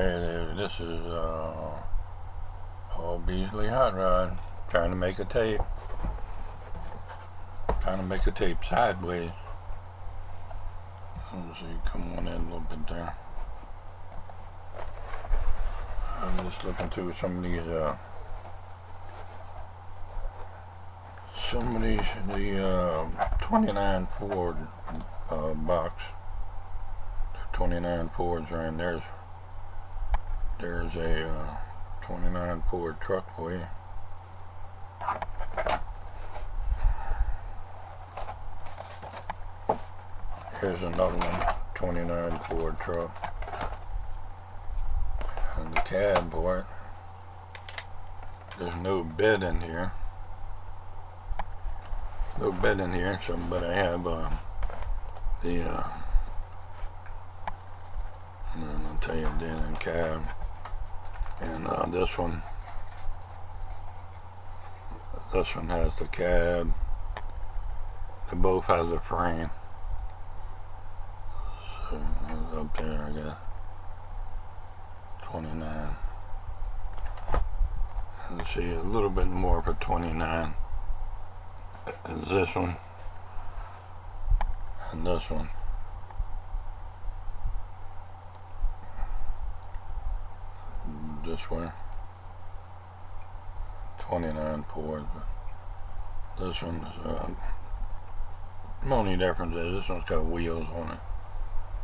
Hey there, this is old Beasley Hot Rod trying to make a tape. Sideways. Let's see, come on in a little bit there. I'm just looking through some of these the 29 Ford box. The 29 Fords are in there. There's a 29 Ford truck for you. Here's another one, 29 Ford truck. And the cab for it. There's no bed in here. So, but I have and I'll tell you the cab. And this one has the cab. They both have the frame. So up there, I got 29. And see a little bit more for 29 is this one and this one. This one 29 Ford, but this one is the only difference is this one's got wheels on it,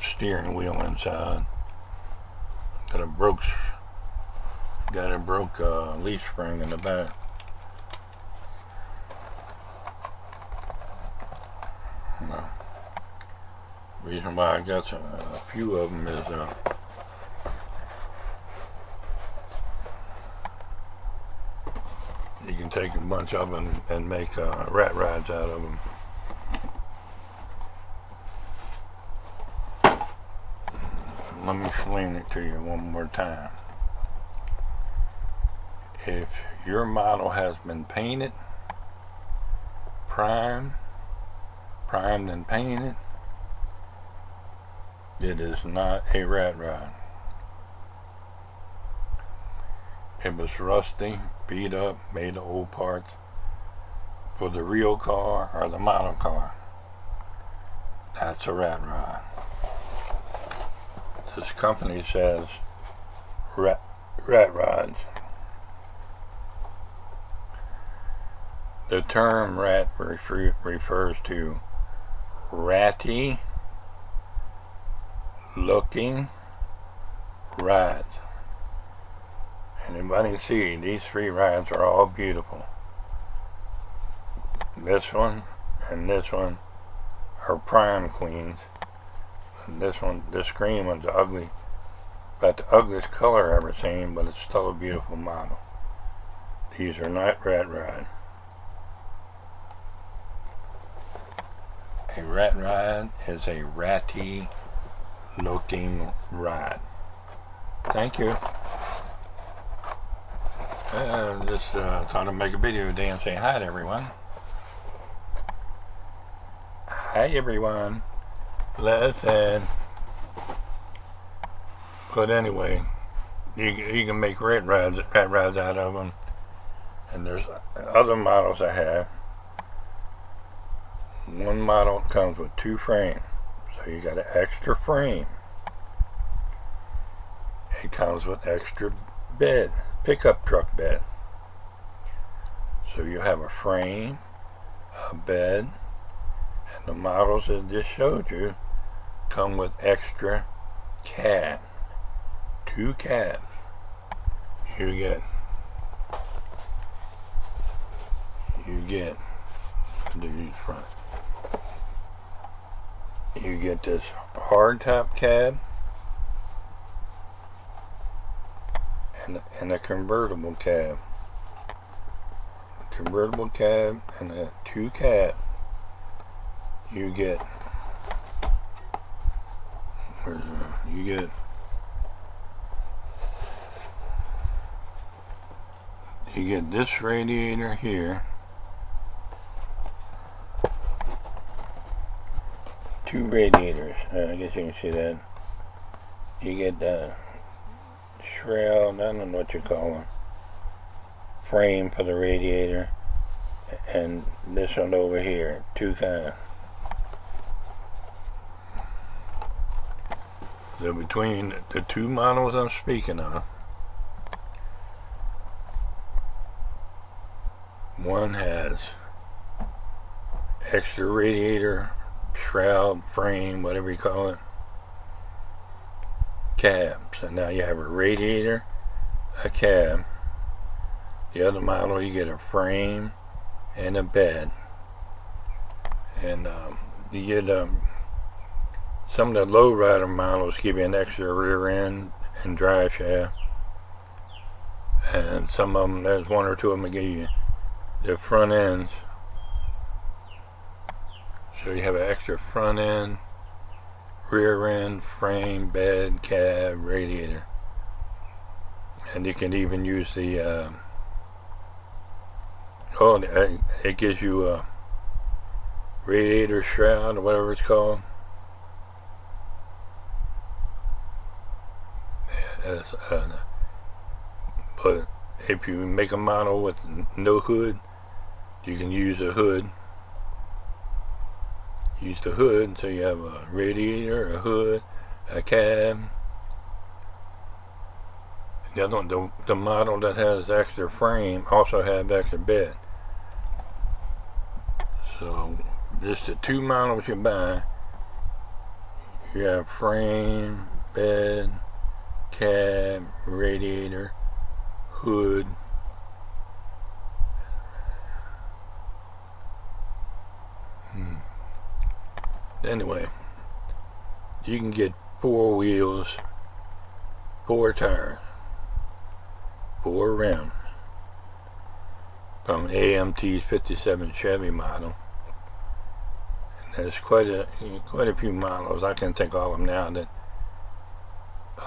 steering wheel inside, got a broke leaf spring in the back. No. Reason why I got a few of them is you can take a bunch of them and make rat rides out of them. Let me explain it to you one more time. If your model has been painted, primed and painted, it is not a rat rod. It was rusty, beat up, made of old parts for the real car or the model car. That's a rat rod. This company says rat rods. The term rat refers to ratty looking rods. Anybody see these three rods are all beautiful. This one and this one are prime queens. And this green one's ugly, about the ugliest color I've ever seen, but it's still a beautiful model. These are not rat rods. A rat rod is a ratty looking rod. Thank you. Just thought I'd make a video today and say hi to everyone. Hi everyone. Listen. But anyway, you can make rat rods out of them. And there's other models I have. One model comes with two frames, so you got an extra frame. It comes with extra bed, pickup truck bed. So you have a frame, a bed, and the models that I just showed you come with extra cab. Two cabs. You get these front. You get this hardtop cab and a convertible cab. Convertible cab and a two cab. You get this radiator here, two radiators. I guess you can see that. You get shroud, I don't know what you call them, frame for the radiator, and this one over here, two kinds. So between the two models I'm speaking of, one has extra radiator, shroud, frame, whatever you call it, cab. So now you have a radiator, a cab. The other model you get a frame and a bed. And you get some of the low rider models give you an extra rear end and drive shaft. And some of them, there's one or two of them that give you the front ends. So you have an extra front end, rear end, frame, bed, cab, radiator. And you can even use the it gives you a radiator shroud or whatever it's called. But if you make a model with no hood, you can use a hood. Use the hood, so you have a radiator, a hood, a cab. The other one, the model that has extra frame also has extra bed. So just the two models you buy, you have frame, bed, cab, radiator, hood. Anyway, you can get 4 wheels, 4 tires, 4 rims from AMT's 57 Chevy model. And there's quite a few models. I can't think all of them now, that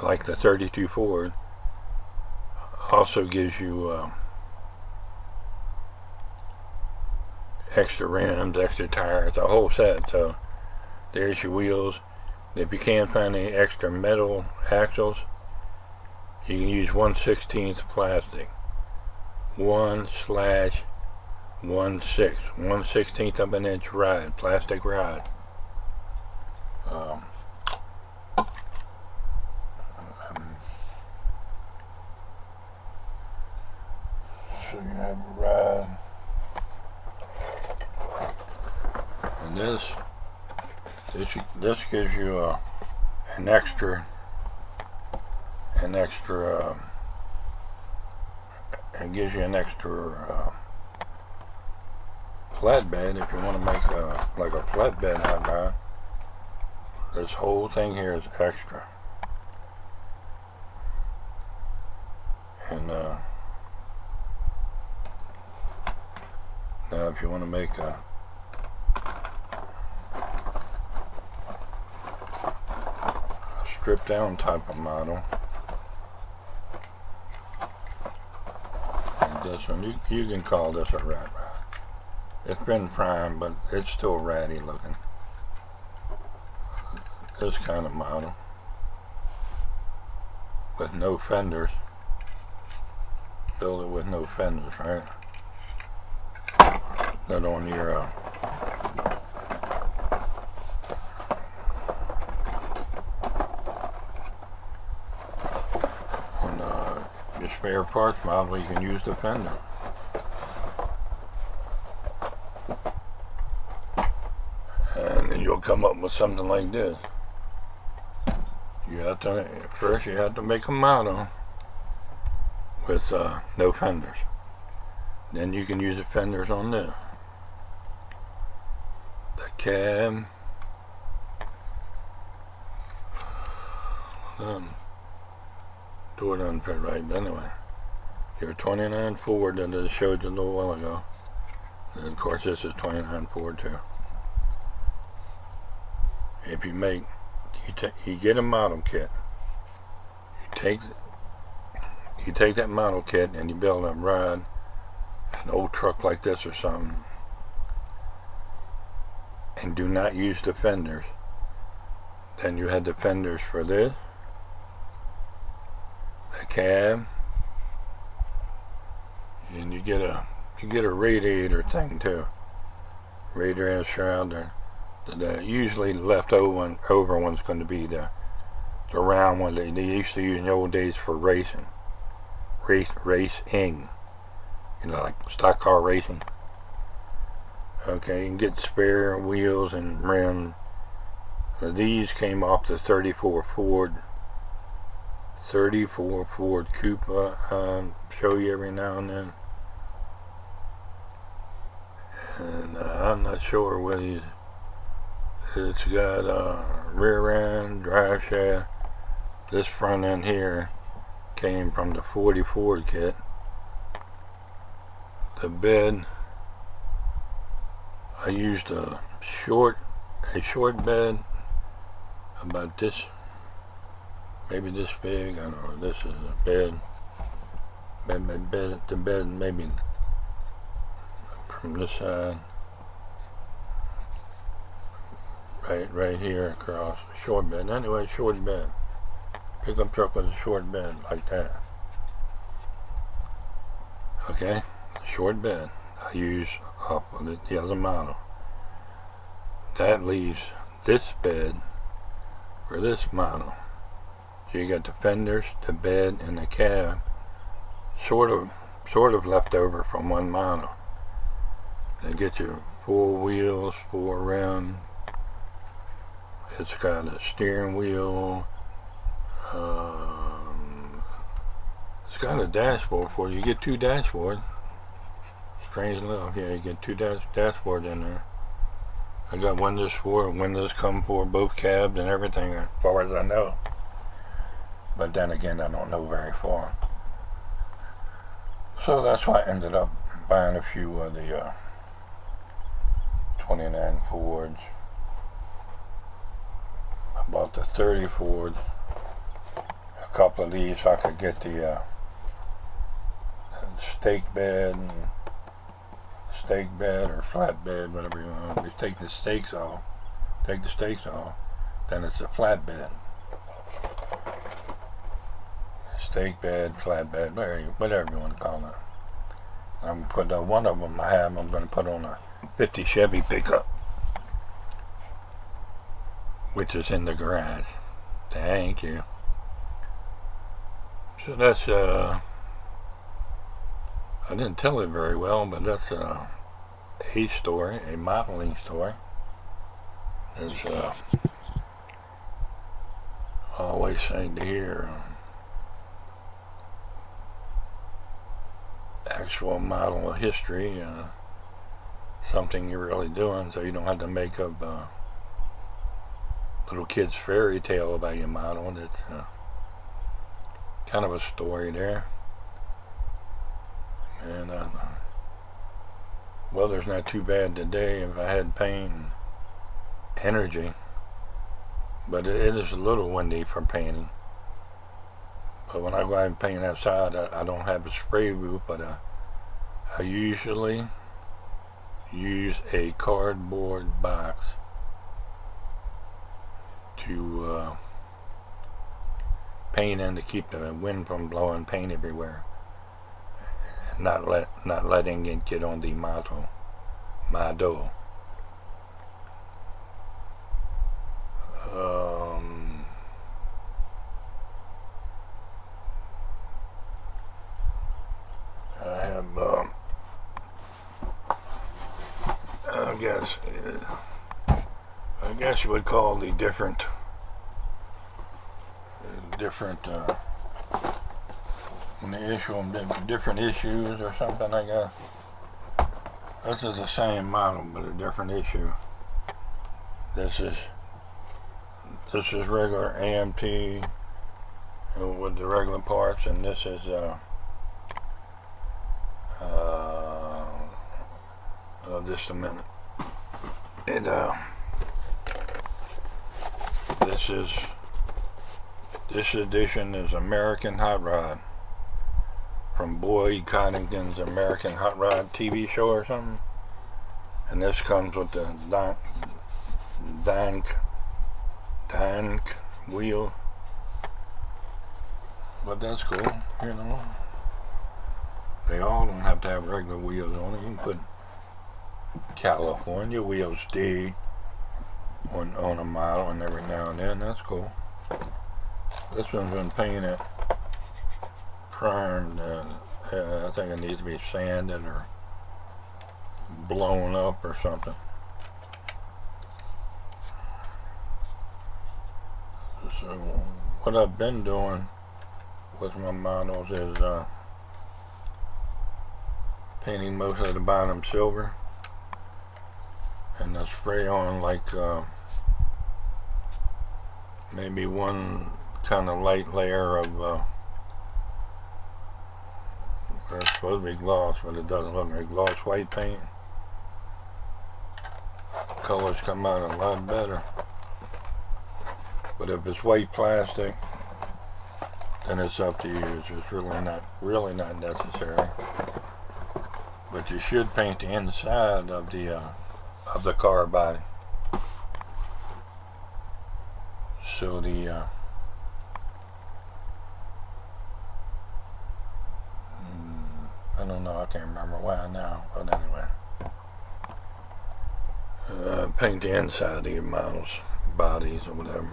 like the 32 Ford also gives you extra rims, extra tires, a whole set. So there's your wheels. If you can't find any extra metal axles, you can use 1/16 plastic. 1/16, 1/16 of an inch rod, plastic rod. So you have a rod, and this gives you an extra it gives you an extra flatbed if you want to make like a flatbed hot rod. This whole thing here is extra. And now if you want to make a stripped down type of model, and this one, you can call this a rat rod. It's been primed, but it's still ratty looking. This kind of model with no fenders. Build it with no fenders, right? That on your your spare parts model, you can use the fender. And then you'll come up with something like this. First you have to make a model with no fenders. Then you can use the fenders on this. The cab. Door doesn't fit right, but anyway. Your 29 Ford that I showed you a little while ago. And of course this is 29 Ford too. If you make, you get a model kit. You take that model kit and you build a rod, an old truck like this or something, and do not use the fenders. Then you had the fenders for this, the cab, and you get a radiator thing too. Radiator shroud. Usually the over one's going to be the round one they used to use in the old days for racing. Racing. You know, like stock car racing. Okay, you can get spare wheels and rim. These came off the 34 Ford Coupe. Show you every now and then. And I'm not sure whether it's got rear end, drive shaft. This front end here came from the 40 Ford kit. The bed, I used a short bed about this, maybe this big. I don't know. This is a bed. The bed maybe from this side, right here across. Short bed. Anyway, short bed. Pickup truck with a short bed like that. Okay, short bed. I use off of the other model. That leaves this bed for this model. So you got the fenders, the bed, and the cab sort of left over from one model. They get you 4 wheels, 4 rims. It's got a steering wheel. It's got a dashboard for you. You get 2 dashboards. Strange enough, yeah, you get 2 dashboards in there. I got windows come for both cabs and everything, as far as I know. But then again, I don't know very far. So that's why I ended up buying a few of the 29 Fords. I bought the 30 Ford. A couple of these so I could get the stake bed or flat bed, whatever you want. We take the stakes off, then it's a flat bed. Stake bed, flat bed, whatever you want to call it. I'm going to put one of them I'm going to put on a 50 Chevy pickup, which is in the garage. Thank you. So that's I didn't tell it very well, but that's a story, a modeling story. It's always saying to hear actual model of history, something you're really doing, so you don't have to make up little kid's fairy tale about your model. It's kind of a story there. And weather's not too bad today if I had paint and energy, but it is a little windy for painting. But when I go out and paint outside, I don't have a spray booth, but I usually use a cardboard box to paint in to keep the wind from blowing paint everywhere. Not letting it get on the model. I have I guess you would call the different when they issue them different issues or something, I guess. This is the same model but a different issue. This is regular AMT with the regular parts, and this is just a minute. And this edition is American Hot Rod, from Boyd Coddington's American Hot Rod TV show or something. And this comes with the Dank wheel. But that's cool, you know. They all don't have to have regular wheels on it. You can put California wheels D on a model, and every now and then. That's cool. This one's been painted, primed, I think it needs to be sanded or blown up or something. So what I've been doing with my models is painting most of the bottom silver, and I spray on like maybe one kind of light layer of it's supposed to be gloss, but it doesn't look like gloss white paint. Colors come out a lot better. But if it's white plastic, then it's up to you. It's just really not necessary. But you should paint the inside of the car body, so the I don't know, I can't remember why now, but anyway, paint the inside of your models' bodies or whatever.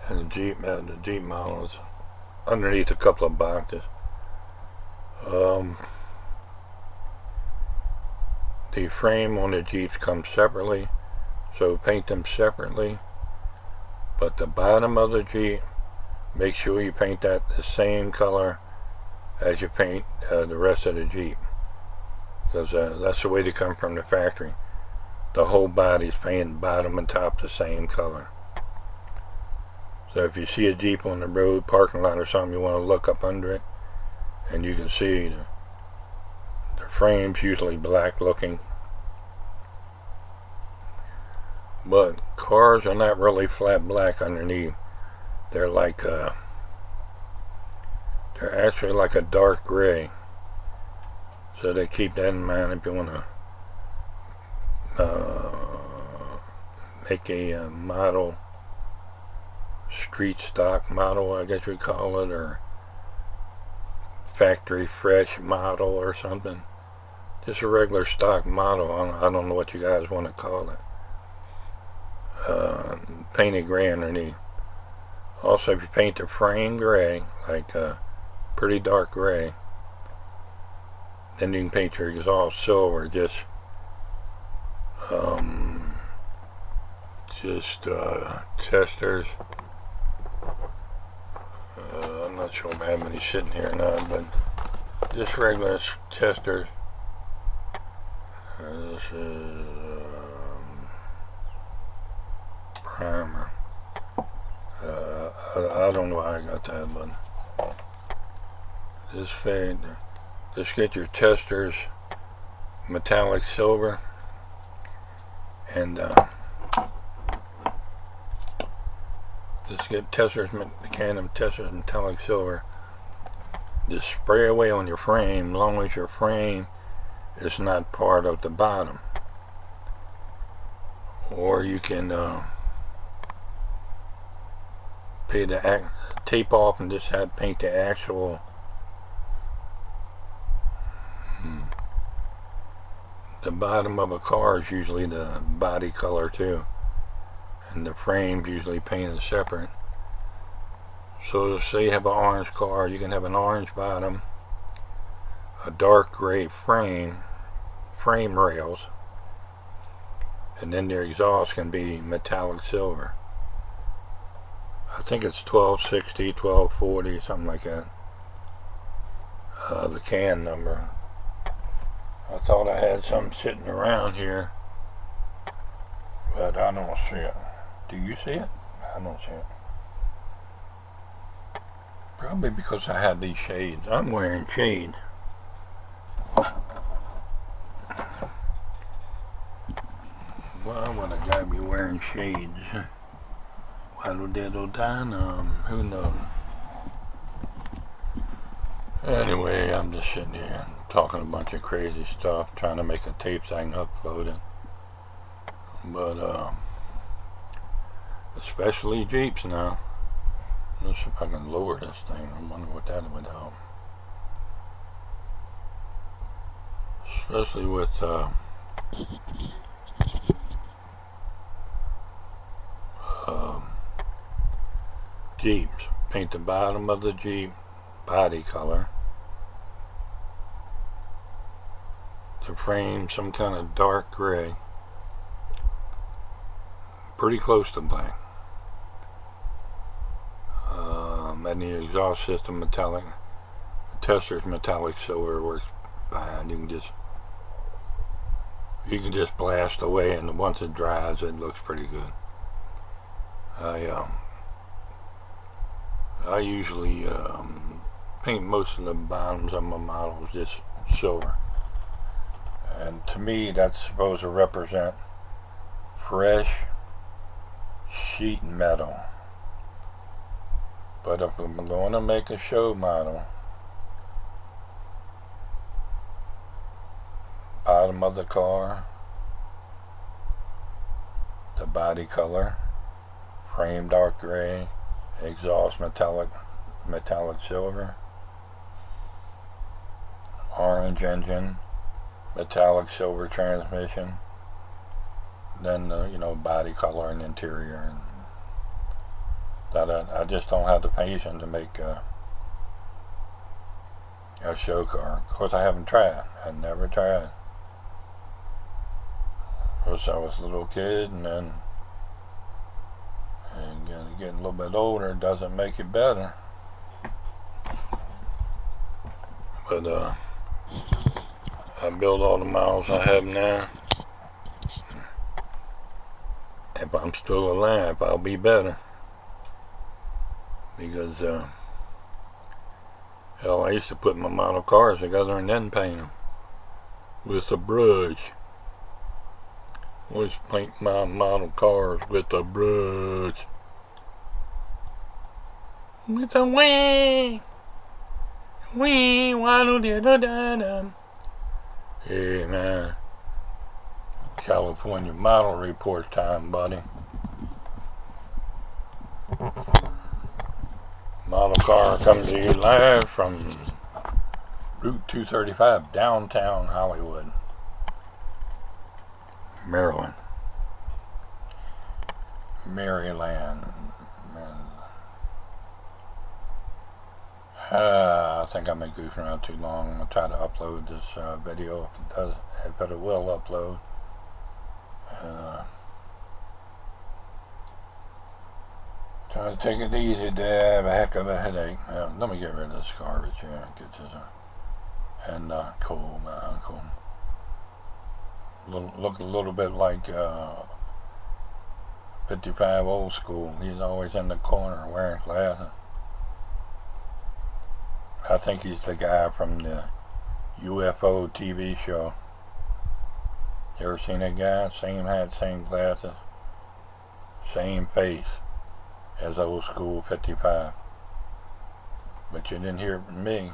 And the Jeep model is underneath a couple of boxes. The frame on the Jeeps comes separately, so paint them separately. But the bottom of the Jeep, make sure you paint that the same color as you paint the rest of the Jeep, because that's the way they come from the factory. The whole body's painted bottom and top the same color. So if you see a Jeep on the road, parking lot or something, you want to look up under it, and you can see the frame's usually black looking. But cars are not really flat black underneath. They're like they're actually like a dark gray. So they keep that in mind if you want to make a model, street stock model, I guess we call it, or factory fresh model or something. Just a regular stock model. I don't know what you guys want to call it. Painted gray underneath. Also, if you paint the frame gray, like pretty dark gray, then you can paint your exhaust silver. Just testers. I'm not sure if I have any sitting here or not, but just regular testers. This is primer. I don't know how I got that, but just fade. Just get your testers metallic silver, and just get testers, can of testers metallic silver. Just spray away on your frame, as long as your frame is not part of the bottom. Or you can tape off and just paint the actual the bottom of a car is usually the body color too, and the frame's usually painted separate. So say you have an orange car, you can have an orange bottom, a dark gray frame rails, and then their exhaust can be metallic silver. I think it's 1260, 1240, something like that. The can number. I thought I had something sitting around here, but I don't see it. Do you see it? I don't see it. Probably because I have these shades. I'm wearing shades. Why would a guy be wearing shades? Why do they do that? Who knows? Anyway, I'm just sitting here talking a bunch of crazy stuff, trying to make a tape so I can upload it. But especially Jeeps now. Let's see if I can lower this thing. I wonder what that would help. Especially with Jeeps. Paint the bottom of the Jeep body color. The frame some kind of dark gray. Pretty close to black. And the exhaust system metallic. The tester's metallic silver works fine. You can just blast away, and once it dries, it looks pretty good. I usually paint most of the bottoms of my models just silver, and to me that's supposed to represent fresh sheet metal. But if I'm going to make a show model, bottom of the car, the body color, frame dark gray, exhaust metallic silver, orange engine, metallic silver transmission, then body color and interior. And that I just don't have the patience to make a show car. Of course, I haven't tried. I never tried. First I was a little kid, and then getting a little bit older doesn't make it better. But I build all the models I have now. If I'm still alive, I'll be better. Because hell, I used to put my model cars together and then paint them with a brush. Always paint my model cars with a brush. With a waddle-dee-da-da-da. Hey man, California model report time, buddy. Model car comes to you live from Route 235, downtown Hollywood, Maryland. I think I've been goofing around too long. I'm going to try to upload this video if it will upload. Trying to take it easy today. I have a heck of a headache. Let me get rid of this garbage here. And cool, man, cool. Look a little bit like 55 old school. He's always in the corner wearing glasses. I think he's the guy from the UFO TV show. You ever seen that guy? Same hat, same glasses, same face as old school 55. But you didn't hear it from me.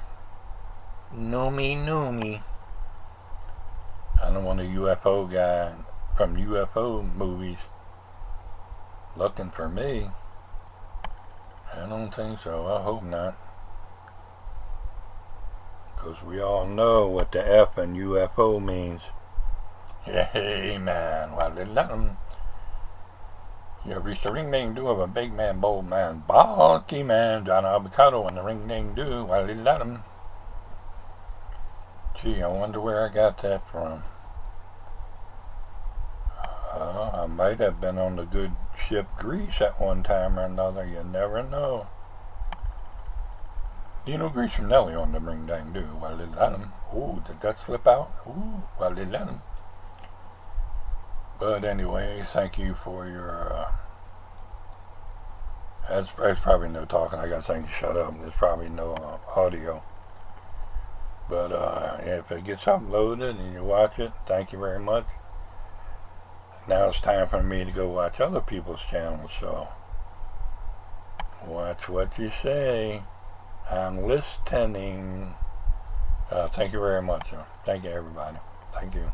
Know me. I don't want a UFO guy from UFO movies looking for me. I don't think so. I hope not. Because we all know what the F in UFO means. Hey man, well they let him. You reach the ring-ding-do of a big man, bold man, bulky man, John Avocado and the ring-ding-do, well they let him. Gee, I wonder where I got that from. I might have been on the good ship Grease at one time or another, you never know. You know Grease and Nelly on the ring-ding-do, well they let him. Ooh, did that slip out? Ooh, well they let him. But anyway, thank you for your, there's probably no talking, I got saying shut up, there's probably no audio. But if it gets uploaded and you watch it, thank you very much. Now it's time for me to go watch other people's channels, so watch what you say. I'm listening. Thank you very much. Thank you everybody. Thank you.